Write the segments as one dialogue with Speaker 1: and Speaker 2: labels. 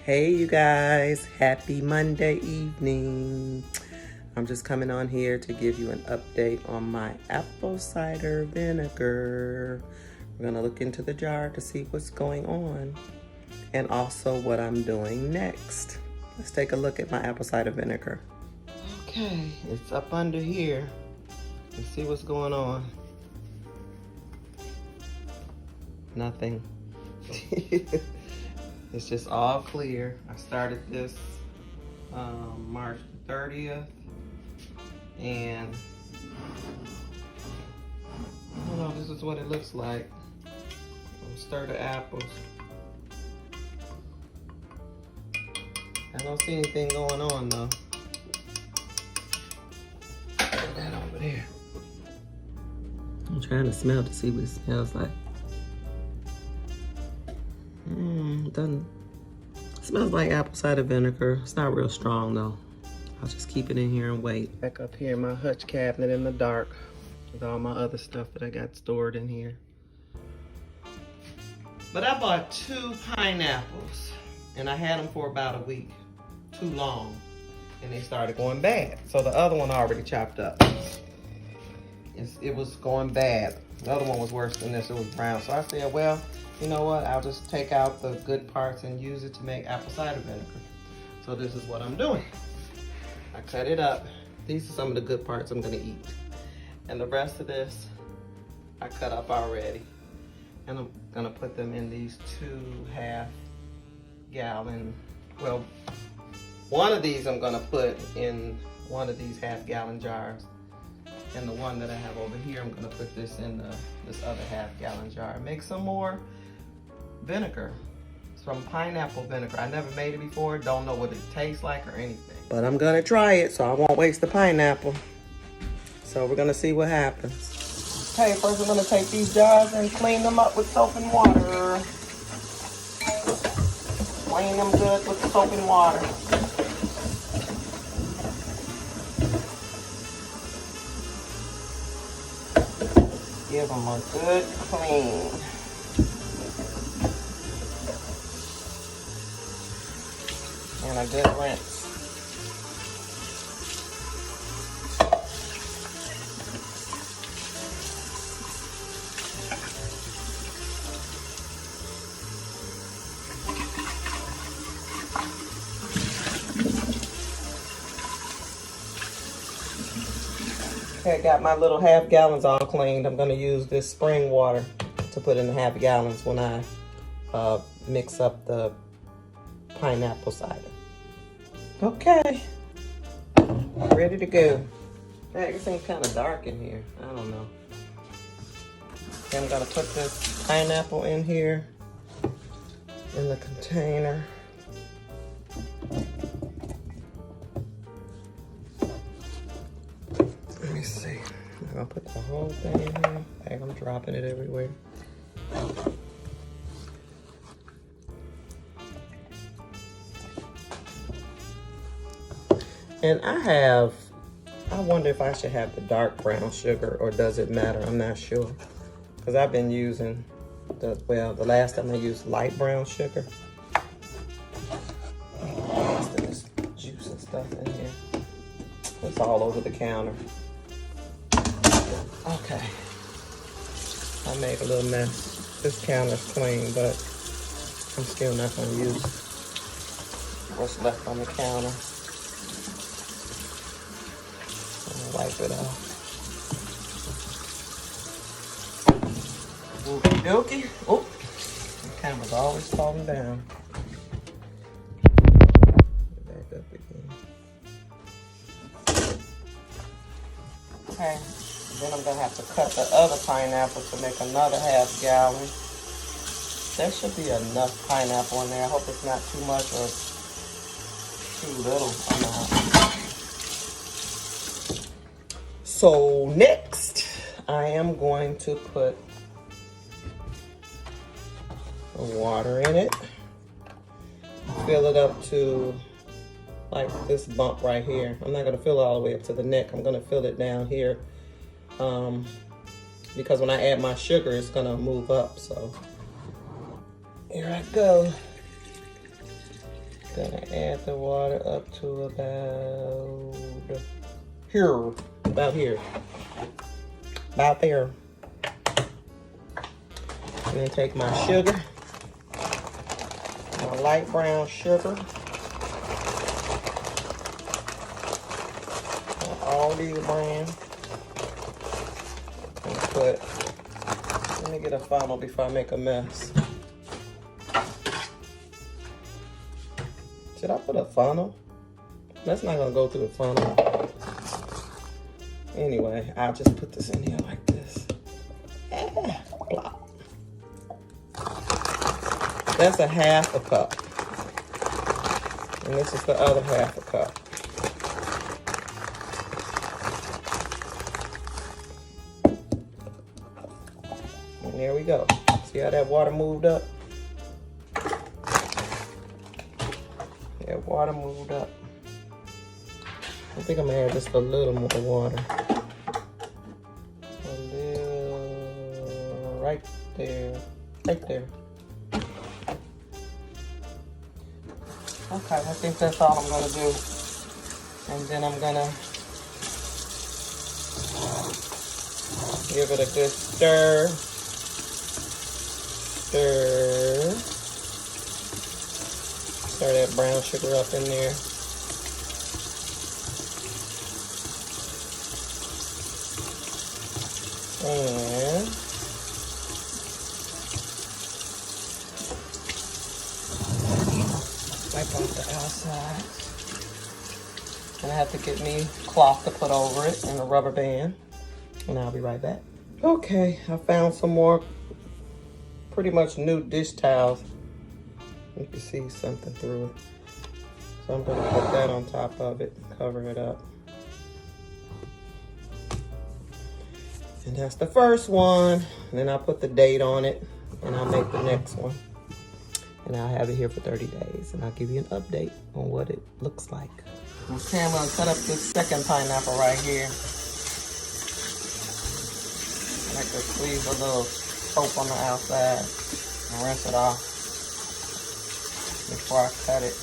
Speaker 1: Hey you guys, happy Monday evening. I'm just coming on here to give you an update on my apple cider vinegar. We're gonna look into the jar to see what's going on and also what I'm doing next. Let's take a look at my apple cider vinegar. Okay, it's up under here. Let's see what's going on. Nothing. It's just all clear. I started this March 30th, and I don't know, this is what it looks like. Stir the apples. I don't see anything going on though. Put that over there. I'm trying to smell to see what it smells like. It smells like apple cider vinegar. It's not real strong though. I'll just keep it in here and wait. Back up here in my hutch cabinet in the dark with all my other stuff that I got stored in here. But I bought 2 pineapples and I had them for about a week. Too long. And they started going bad. So the other one already chopped up. It was going bad. The other one was worse than this. It was brown. So I said, well, you know what? I'll just take out the good parts and use it to make apple cider vinegar. So this is what I'm doing. I cut it up. These are some of the good parts I'm gonna eat. And the rest of this, I cut up already. And I'm gonna put them in these 2 half-gallon, well, one of these I'm gonna put in one of these half-gallon jars. And the one that I have over here, I'm gonna put this in this other half-gallon jar. Make some more vinegar. It's from pineapple vinegar. I never made it before, don't know what it tastes like or anything. But I'm gonna try it, so I won't waste the pineapple. So we're gonna see what happens. Okay, first we're gonna take these jars and clean them up with soap and water. Clean them good with soap and water. Give them a good clean. And a good rinse. Okay, I got my little half gallons all cleaned. I'm gonna use this spring water to put in the half gallons when I mix up the pineapple cider. Okay, ready to go. It seems kind of dark in here. I don't know. Okay, I'm gonna put this pineapple in here in the container. Let me see. I'm gonna put the whole thing in here. Hey, I'm dropping it everywhere. And I wonder if I should have the dark brown sugar or does it matter? I'm not sure. Because I've been using the last time I used light brown sugar. There's juice and stuff in here. It's all over the counter. Okay. I made a little mess. This counter's clean, but I'm still not gonna use what's left on the counter. Wipe it off. Okie dokie. Oh, the camera's always falling down. Back up again. Okay, then I'm gonna have to cut the other pineapple to make another half gallon. There should be enough pineapple in there. I hope it's not too much or too little amount. So next, I am going to put the water in it. Fill it up to like this bump right here. I'm not gonna fill it all the way up to the neck. I'm gonna fill it down here because when I add my sugar, it's gonna move up. So here I go. Gonna add the water up to about here, about there. I'm gonna take my sugar, my light brown sugar, all these brands, and let me get a funnel before I make a mess. Should I put a funnel? That's not gonna go through the funnel. Anyway, I'll just put this in here like this. Plop. That's a half a cup. And this is the other half a cup. And there we go. See how that water moved up? That water moved up. I think I'm gonna add just a little more water. A little, right there, right there. Okay, I think that's all I'm gonna do. And then I'm gonna give it a good stir. Stir that brown sugar up in there. And wipe off the outside. And I have to get me cloth to put over it and a rubber band. And I'll be right back. Okay, I found some more pretty much new dish towels. You can see something through it. So I'm gonna put that on top of it, cover it up. And that's the first one. And then I'll put the date on it and I'll make the next one. And I'll have it here for 30 days. And I'll give you an update on what it looks like. Okay, I'm gonna cut up this second pineapple right here. I like to squeeze a little soap on the outside and rinse it off before I cut it.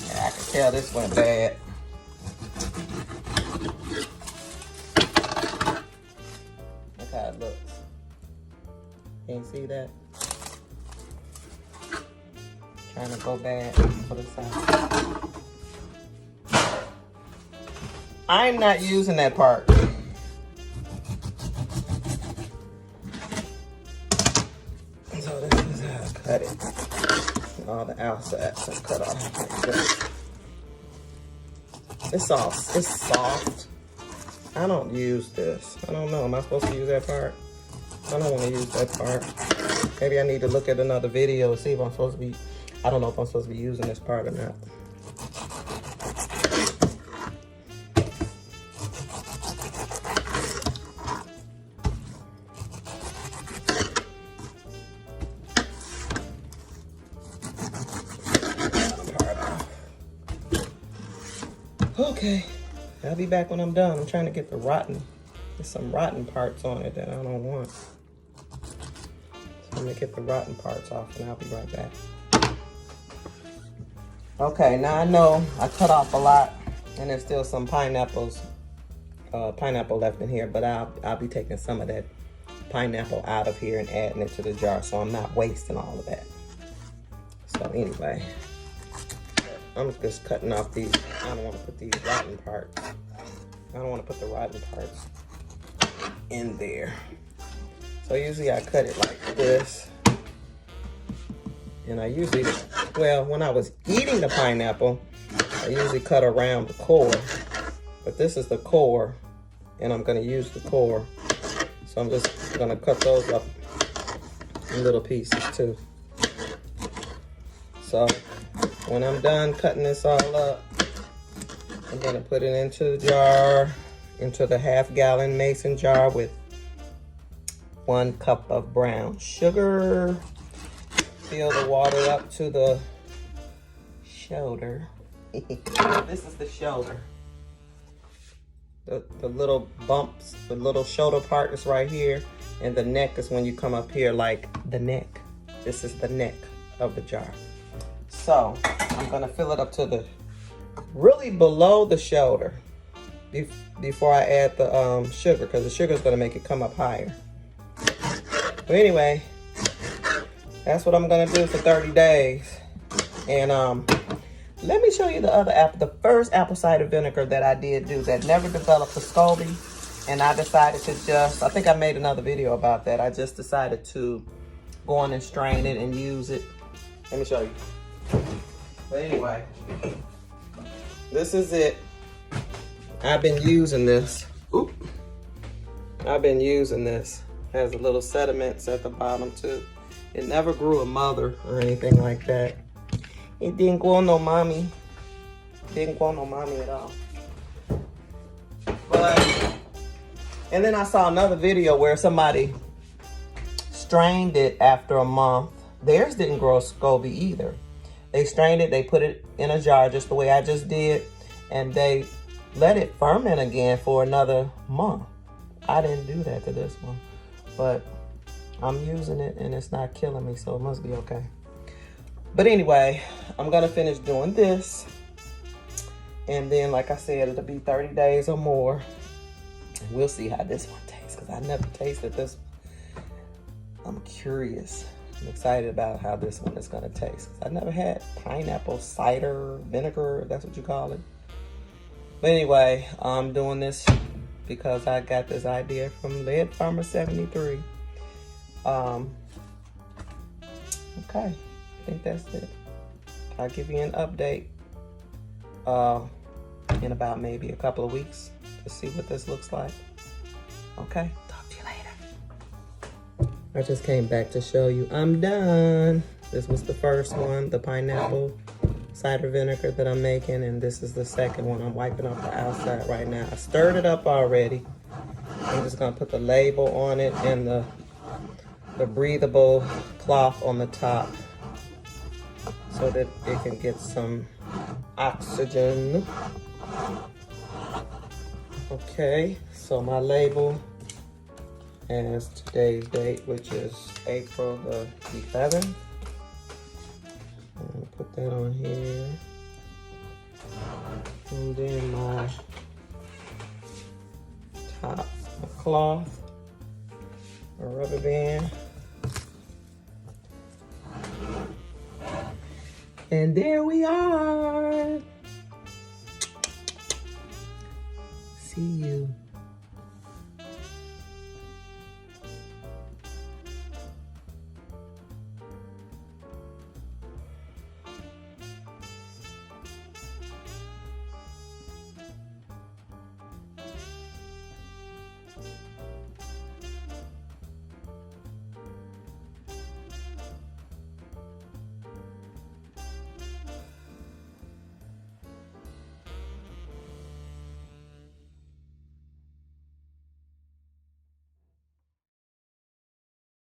Speaker 1: Yeah, I can tell this went bad. Look how it looks. Can you see that? Trying to go bad for the side. I'm not using that part. So this is how I cut it. All the outsides are cut off. It's soft. I don't use this. I don't know. Am I supposed to use that part? I don't want to use that part. Maybe I need to look at another video to see if I'm supposed to be. I don't know if I'm supposed to be using this part or not. Okay, I'll be back when I'm done. I'm trying to get there's some rotten parts on it that I don't want. So I'm gonna get the rotten parts off and I'll be right back. Okay, now I know I cut off a lot and there's still some pineapple left in here, but I'll be taking some of that pineapple out of here and adding it to the jar so I'm not wasting all of that. So anyway, I'm just cutting off these. I don't want to put these rotten parts. I don't want to put the rotten parts in there. So usually I cut it like this. And I usually, well, when I was eating the pineapple, I usually cut around the core. But this is the core, and I'm going to use the core. So I'm just going to cut those up in little pieces too. So when I'm done cutting this all up, I'm going to put it into the jar, into the half-gallon mason jar with 1 cup of brown sugar. Fill the water up to the shoulder. This is the shoulder. The little bumps, the little shoulder part is right here. And the neck is when you come up here like the neck. This is the neck of the jar. So I'm gonna fill it up to the really below the shoulder before I add the sugar, because the sugar is gonna make it come up higher. But anyway, that's what I'm gonna do for 30 days. And let me show you the first apple cider vinegar that I did do that never developed a SCOBY. And I decided to I think I made another video about that. I just decided to go on and strain it and use it. Let me show you. But anyway, this is it. I've been using this. Oop. I've been using this. Has a little sediments at the bottom too. It never grew a mother or anything like that. It didn't grow no mommy. Didn't grow no mommy at all. But, and then I saw another video where somebody strained it after a month. Theirs didn't grow a SCOBY either. They strained it, they put it in a jar just the way I just did, and they let it ferment again for another month. I didn't do that to this one, but I'm using it and it's not killing me, so it must be okay. But anyway, I'm gonna finish doing this. And then, like I said, it'll be 30 days or more. And we'll see how this one tastes, because I never tasted this one. I'm curious. I'm excited about how this one is gonna taste. I never had pineapple cider vinegar, if that's what you call it. But anyway, I'm doing this because I got this idea from Lead Farmer 73. Okay. I think that's it. I'll give you an update in about maybe a couple of weeks to see what this looks like. Okay, talk to you later. I just came back to show you I'm done. This was the first one, the pineapple cider vinegar that I'm making, and this is the second one. I'm wiping off the outside right now. I stirred it up already. I'm just gonna put the label on it and the breathable cloth on the top, so that it can get some oxygen. Okay, so my label has today's date, which is April the 11th. I'm gonna put that on here. And then my top cloth, a rubber band. And there we are. See you.